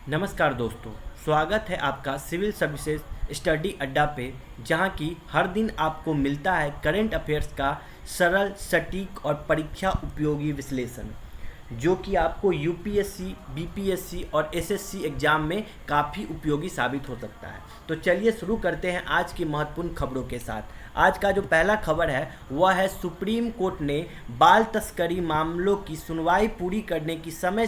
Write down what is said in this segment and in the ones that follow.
नमस्कार दोस्तों, स्वागत है आपका सिविल सर्विसेज स्टडी अड्डा पे, जहां की हर दिन आपको मिलता है करंट अफेयर्स का सरल, सटीक और परीक्षा उपयोगी विश्लेषण, जो कि आपको यूपीएससी, बीपीएससी और एसएससी एग्जाम में काफ़ी उपयोगी साबित हो सकता है। तो चलिए शुरू करते हैं आज की महत्वपूर्ण खबरों के साथ। आज का जो पहला खबर है वह है सुप्रीम कोर्ट ने बाल तस्करी मामलों की सुनवाई पूरी करने की समय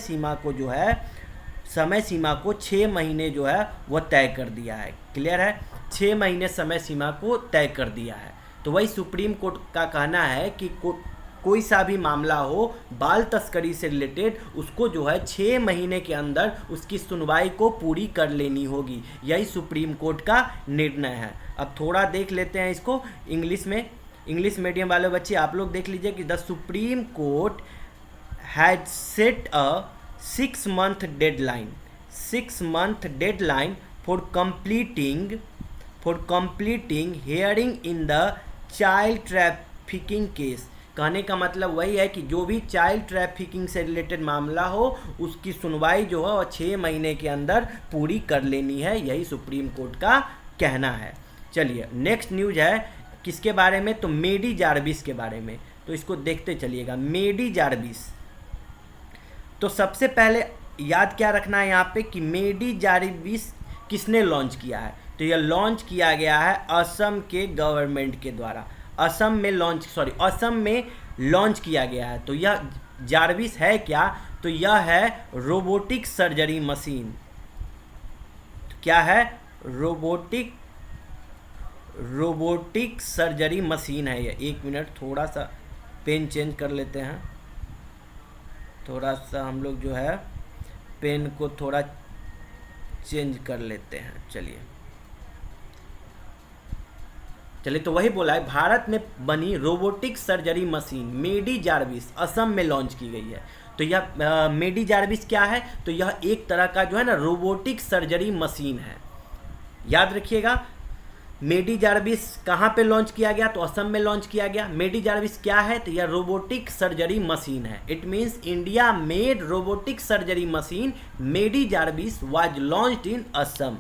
सीमा को 6 महीने जो है वह तय कर दिया है। क्लियर है, 6 महीने समय सीमा को तय कर दिया है। तो वही सुप्रीम कोर्ट का कहना है कि कोई सा भी मामला हो बाल तस्करी से रिलेटेड, उसको जो है 6 महीने के अंदर उसकी सुनवाई को पूरी कर लेनी होगी। यही सुप्रीम कोर्ट का निर्णय है। अब थोड़ा देख लेते हैं इसको इंग्लिश में। इंग्लिश मीडियम वाले बच्चे आप लोग देख लीजिए कि the supreme court had set a 6 month deadline for completing hearing in the child trafficking case। कहने का मतलब वही है कि जो भी चाइल्ड ट्रैफिकिंग से रिलेटेड मामला हो उसकी सुनवाई जो है वह 6 महीने के अंदर पूरी कर लेनी है। यही सुप्रीम कोर्ट का कहना है। चलिए नेक्स्ट न्यूज है किसके बारे में, तो मेडी जार्विस के बारे में। तो इसको देखते चलिएगा। मेडी जार्विस, तो सबसे पहले याद क्या रखना है यहाँ पे कि मेडी जार्विस किसने लॉन्च किया है, तो यह लॉन्च किया गया है असम के गवर्नमेंट के द्वारा। असम में लॉन्च किया गया है। तो यह जार्विस है क्या, तो यह है रोबोटिक सर्जरी मशीन। तो क्या है, रोबोटिक सर्जरी मशीन है यह। 1 मिनट, थोड़ा सा पेन चेंज कर लेते हैं। थोड़ा सा हम लोग जो है पेन को थोड़ा चेंज कर लेते हैं। चलिए तो वही बोला है, भारत में बनी robotic surgery machine Medi Jarvis Assam में लॉन्च की गई है। तो यह मेडी जार्विस क्या है, तो यह एक तरह का जो है ना रोबोटिक सर्जरी मशीन है। याद रखिएगा, मेडी जार्विस कहाँ पे लॉन्च किया गया, तो असम में लॉन्च किया गया। मेडी जार्विस क्या है, तो यह रोबोटिक सर्जरी मशीन है। It means India made robotic surgery machine Medi Jarvis was launched in Assam.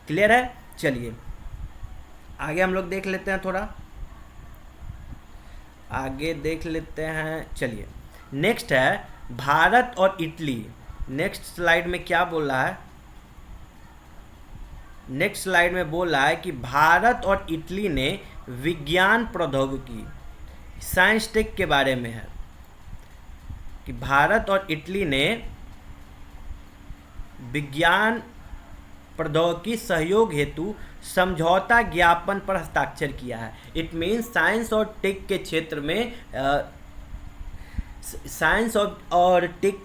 Clear है। चलिए आगे हम लोग देख लेते हैं, थोड़ा आगे देख लेते हैं। चलिए नेक्स्ट है भारत और इटली। नेक्स्ट स्लाइड में क्या बोल रहा है, नेक्स्ट स्लाइड में बोल रहा है कि भारत और इटली ने विज्ञान प्रौद्योगिकी, साइंस टेक के बारे में है कि भारत और इटली ने विज्ञान प्रौद्योगिकी सहयोग हेतु समझौता ज्ञापन पर हस्ताक्षर किया है। इट मीन्स साइंस और टेक के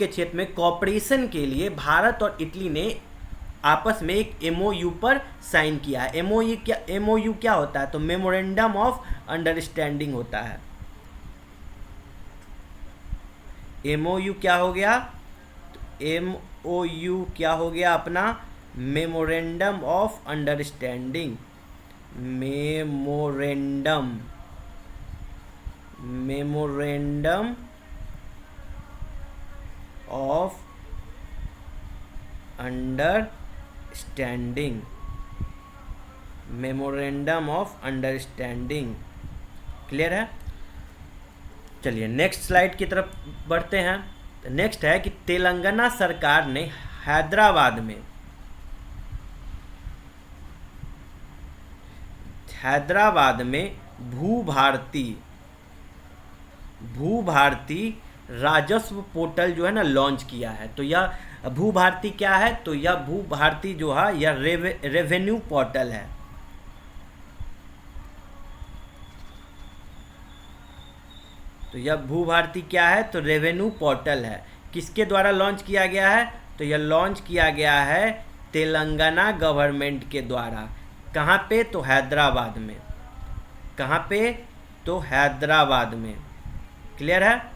क्षेत्र में कॉपरेशन के लिए भारत और इटली ने आपस में एक एमओयू पर साइन किया है। एमओयू क्या होता है, तो मेमोरेंडम ऑफ अंडरस्टैंडिंग होता है। एमओयू क्या हो गया, तो एमओयू क्या हो गया अपना, memorandum of understanding. Memorandum of understanding. Clear है। चलिए नेक्स्ट स्लाइड की तरफ बढ़ते हैं। नेक्स्ट है कि तेलंगाना सरकार ने हैदराबाद में भूभारती राजस्व पोर्टल जो है ना लॉन्च किया है। तो यह भूभारती क्या है, तो यह भूभारती जो है यह रेवेन्यू पोर्टल है। तो यह भूभारती क्या है, तो रेवेन्यू पोर्टल है। किसके द्वारा लॉन्च किया गया है, तो यह लॉन्च किया गया है तेलंगाना गवर्नमेंट के द्वारा। कहाँ पे, तो हैदराबाद में। कहाँ पे, तो हैदराबाद में। क्लियर है।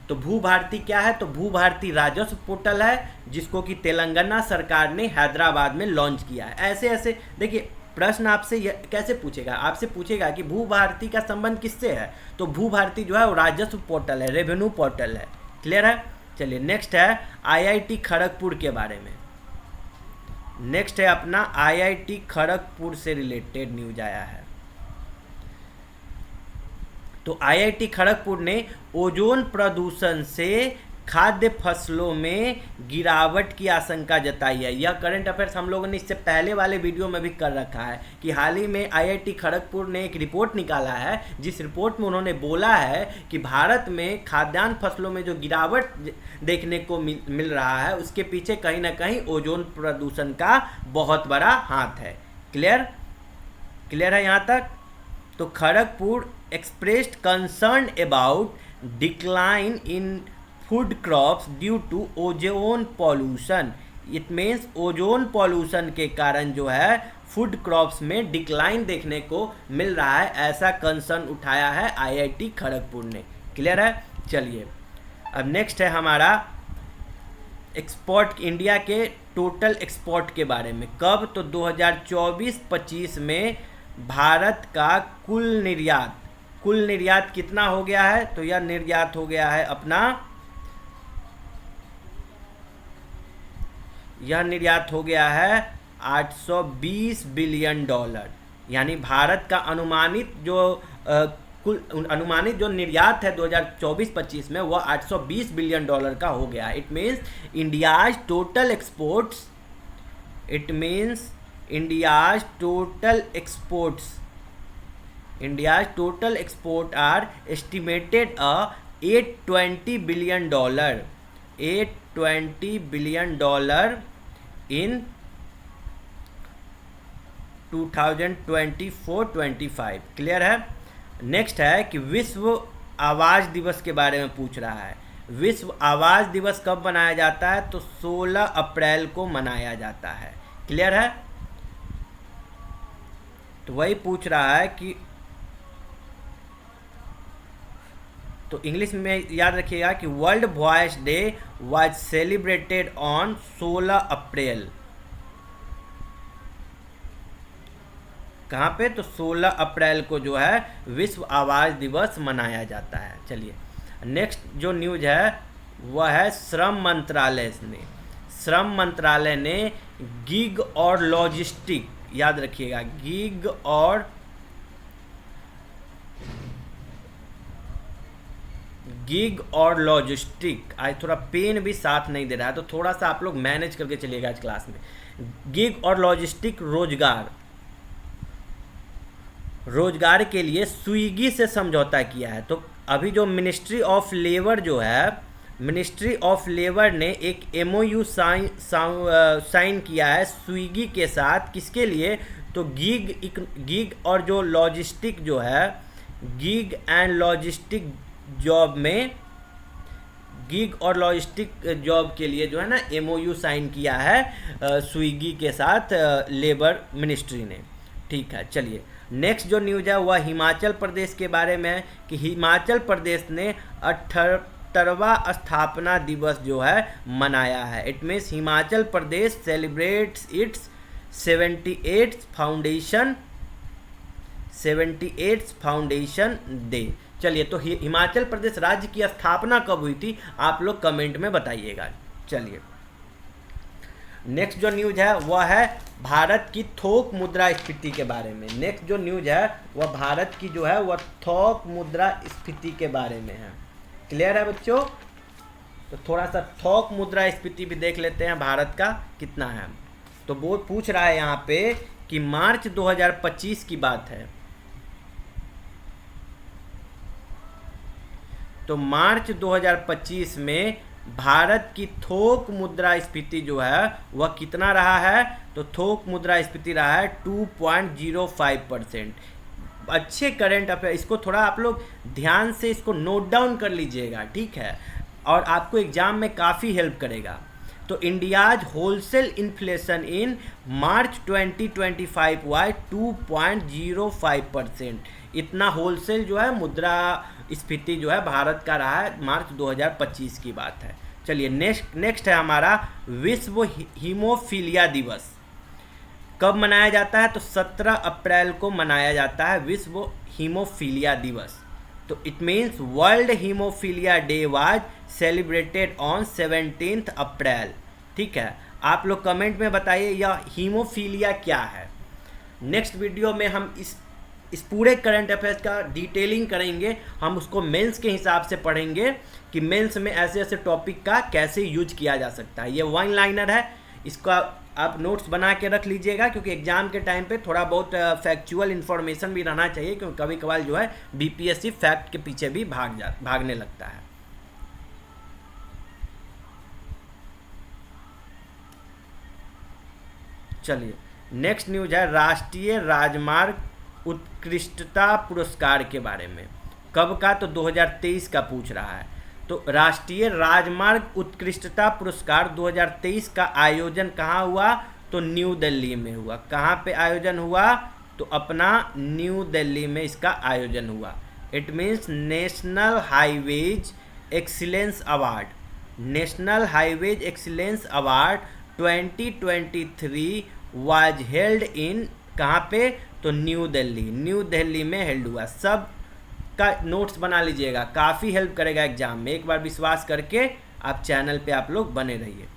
तो भूभारती क्या है, तो भूभारती राजस्व पोर्टल है जिसको कि तेलंगाना सरकार ने हैदराबाद में लॉन्च किया है। ऐसे ऐसे देखिए प्रश्न आपसे कैसे पूछेगा, आपसे पूछेगा कि भूभारती का संबंध किससे है, तो भूभारती जो है वो राजस्व पोर्टल है, रेवेन्यू पोर्टल है। क्लियर है। चलिए नेक्स्ट है आईआईटी खड़गपुर के बारे में। नेक्स्ट है अपना आईआईटी खड़गपुर से रिलेटेड न्यूज आया है। तो आईआईटी खड़गपुर ने ओजोन प्रदूषण से खाद्य फसलों में गिरावट की आशंका जताई है। यह करंट अफेयर्स हम लोगों ने इससे पहले वाले वीडियो में भी कर रखा है कि हाल ही में आईआईटी खड़गपुर ने एक रिपोर्ट निकाला है, जिस रिपोर्ट में उन्होंने बोला है कि भारत में खाद्यान्न फसलों में जो गिरावट देखने को मिल रहा है उसके पीछे कहीं ना कहीं ओजोन प्रदूषण का बहुत बड़ा हाथ है। क्लियर है यहाँ तक? तो Kharagpur expressed concern about decline in food crops due to ozone pollution। It means ozone pollution के कारण जो है फूड क्रॉप्स में डिक्लाइन देखने को मिल रहा है, ऐसा कंसर्न उठाया है आईआईटी खड़गपुर ने। क्लियर है? चलिए अब नेक्स्ट है हमारा एक्सपोर्ट, इंडिया के टोटल एक्सपोर्ट के बारे में। कब? तो 2024-25 में भारत का कुल निर्यात कितना हो गया है? तो यह निर्यात हो गया है अपना, यह निर्यात हो गया है 820 बिलियन डॉलर। यानी भारत का अनुमानित जो निर्यात है 2024-25 में वह 820 बिलियन डॉलर का हो गया। It means India's total export are estimated $820 billion in 2024-25। Clear है? नेक्स्ट है कि विश्व आवास दिवस के बारे में पूछ रहा है। विश्व आवास दिवस कब मनाया जाता है? तो 16 अप्रैल को मनाया जाता है। क्लियर है? तो वही पूछ रहा है कि, तो इंग्लिश में याद रखिएगा कि world voice day was celebrated on 16 अप्रैल। कहाँ पे? तो 16 अप्रैल को जो है विश्व आवास दिवस मनाया जाता है। चलिए नेक्स्ट जो न्यूज है वह है श्रम मंत्रालय ने गिग और लॉजिस्टिक, याद रखिएगा गिग और लॉजिस्टिक, आज थोड़ा पेन भी साथ नहीं दे रहा है तो थोड़ा सा आप लोग मैनेज करके चलिएगा आज क्लास में। गिग और लॉजिस्टिक रोजगार के लिए स्विगी से समझौता किया है। तो अभी जो मिनिस्ट्री ऑफ लेबर ने एक MOU साइन किया है स्विगी के साथ। किसके लिए? तो गिग और जो लॉजिस्टिक जो है, गिग एंड लॉजिस्टिक जॉब के लिए जो है ना MOU साइन किया है स्विगी के साथ लेबर मिनिस्ट्री ने। ठीक है, चलिए नेक्स्ट जो न्यूज़ है वह हिमाचल प्रदेश के बारे में है कि हिमाचल प्रदेश ने 78वां स्थापना दिवस जो है मनाया है। It means Himachal Pradesh celebrates it's 78th foundation day. चलिए तो हिमाचल प्रदेश राज्य की स्थापना कब हुई थी आप लोग कमेंट में बताइएगा। चलिए नेक्स्ट जो न्यूज है वह है भारत की थोक मुद्रास्फीति के बारे में। नेक्स्ट जो न्यूज है वह भारत की जो है वह थोक मुद्रास्फीति के बारे में है। क्लियर है बच्चों? तो थोड़ा सा थोक मुद्रास्फीति भी देख लेते हैं भारत का कितना है। तो वो पूछ रहा है यहाँ पे कि मार्च 2025 की बात है। तो मार्च 2025 में भारत की थोक मुद्रास्फीति जो है वह कितना रहा है? तो थोक मुद्रास्फीति रहा है 2.05%। अच्छे करंट अफेयर, इसको थोड़ा आप लोग ध्यान से इसको नोट डाउन कर लीजिएगा, ठीक है, और आपको एग्जाम में काफ़ी हेल्प करेगा। तो इंडियाज होलसेल इन्फ्लेशन इन मार्च 2025 हुआ 2.05%। इतना होलसेल जो है मुद्रा स्फीति जो है भारत का रहा है मार्च 2025 की बात है। चलिए नेक्स्ट है हमारा विश्व हीमोफीलिया दिवस। कब मनाया जाता है? तो 17 अप्रैल को मनाया जाता है विश्व हीमोफीलिया दिवस। तो it means world haemophilia day was celebrated on 17 अप्रैल। ठीक है, आप लोग कमेंट में बताइए यह हीमोफीलिया क्या है। नेक्स्ट वीडियो में हम इस पूरे करंट अफेयर्स का डिटेलिंग करेंगे। हम उसको मेंस के हिसाब से पढ़ेंगे कि मेंस में ऐसे ऐसे टॉपिक का कैसे यूज किया जा सकता है। ये वन लाइनर है, इसका आप नोट्स बना के रख लीजिएगा, क्योंकि एग्जाम के टाइम पे थोड़ा बहुत फैक्चुअल इन्फॉर्मेशन भी रहना चाहिए, क्योंकि कभी कभार जो है बीपीएससी फैक्ट के पीछे भी भागने लगता है। चलिए नेक्स्ट न्यूज है राष्ट्रीय राजमार्ग उत्कृष्टता पुरस्कार के बारे में। कब का? तो 2023 का पूछ रहा है। तो राष्ट्रीय राजमार्ग उत्कृष्टता पुरस्कार 2023 का आयोजन कहाँ हुआ? तो न्यू दिल्ली में हुआ। कहाँ पे आयोजन हुआ? तो अपना न्यू दिल्ली में इसका आयोजन हुआ। It means national highways excellence award, national highways excellence award 2023 was held in, कहाँ पे? तो न्यू दिल्ली में हेल्ड हुआ। सब का नोट्स बना लीजिएगा, काफ़ी हेल्प करेगा एग्जाम में। एक बार विश्वास करके आप चैनल पे आप लोग बने रहिए।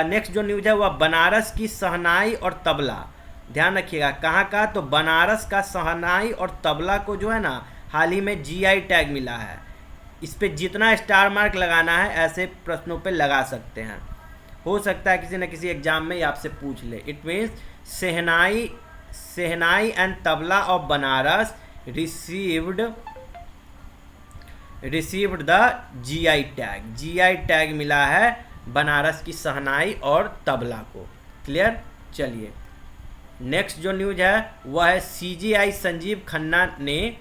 नेक्स्ट जो न्यूज़ है वह बनारस की शहनाई और तबला। ध्यान रखिएगा कहाँ का? तो बनारस का शहनाई और तबला को जो है ना हाल ही में जीआई टैग मिला है। इस पे जितना स्टार मार्क लगाना है ऐसे प्रश्नों पे लगा सकते हैं। हो सकता है किसी न किसी एग्जाम में ये आपसे पूछ ले। It means shehnai and tabla of Banaras received the GI tag. GI tag मिला है बनारस की शहनाई और तबला को। क्लियर? चलिए नेक्स्ट जो न्यूज है वह है सीजीआई संजीव खन्ना ने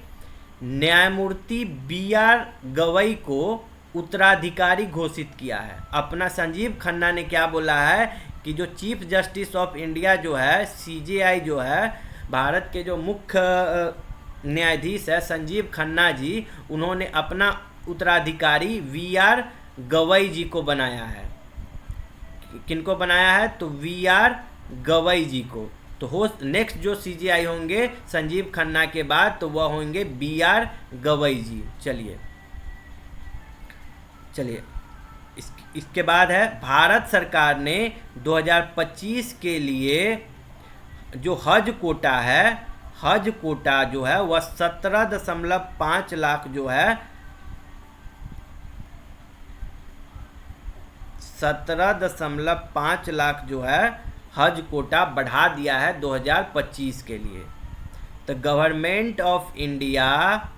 न्यायमूर्ति बीआर गवई को उत्तराधिकारी घोषित किया है। अपना संजीव खन्ना ने क्या बोला है कि जो चीफ जस्टिस ऑफ इंडिया जो है, सीजीआई जो है, भारत के जो मुख्य न्यायाधीश है संजीव खन्ना जी, उन्होंने अपना उत्तराधिकारी वीआर गवई जी को बनाया है। किनको बनाया है? तो वीआर गवई जी को। तो नेक्स्ट जो सीजीआई होंगे संजीव खन्ना के बाद तो वह होंगे बीआर गवई जी। चलिए इसके बाद है भारत सरकार ने 2025 के लिए जो हज कोटा है, हज कोटा जो है वह 17.5 लाख जो है 17.5 लाख जो है हज कोटा बढ़ा दिया है 2025 के लिए। The government of India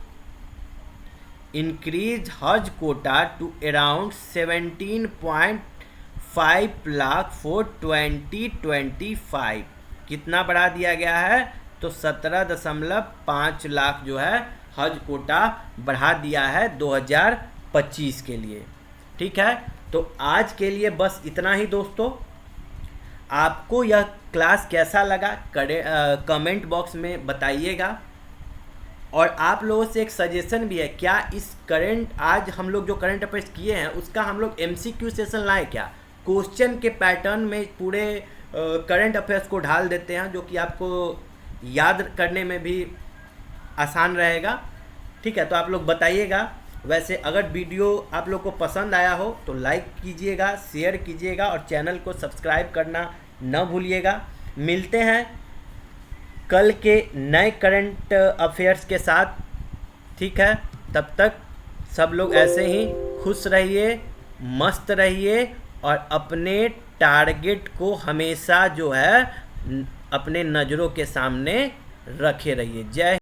increase Hajj quota to around 17.5 lakh for 2025। कितना बढ़ा दिया गया है? तो 17.5 लाख जो है हज कोटा बढ़ा दिया है 2025 के लिए। ठीक है, तो आज के लिए बस इतना ही दोस्तों। आपको यह क्लास कैसा लगा कमेंट बॉक्स में बताइएगा। और आप लोगों से एक सजेशन भी है, क्या इस आज हम लोग जो करंट अफेयर्स किए हैं उसका हम लोग MCQ सेशन लाएं क्या? क्वेश्चन के पैटर्न में पूरे करंट अफेयर्स को ढाल देते हैं, जो कि आपको याद करने में भी आसान रहेगा। ठीक है, तो आप लोग बताइएगा। वैसे अगर वीडियो आप लोग को पसंद आया हो तो लाइक कीजिएगा, शेयर कीजिएगा और चैनल को सब्सक्राइब करना न भूलिएगा। मिलते हैं कल के नए करंट अफेयर्स के साथ। ठीक है, तब तक सब लोग ऐसे ही खुश रहिए, मस्त रहिए और अपने टारगेट को हमेशा जो है अपने नज़रों के सामने रखे रहिए। जय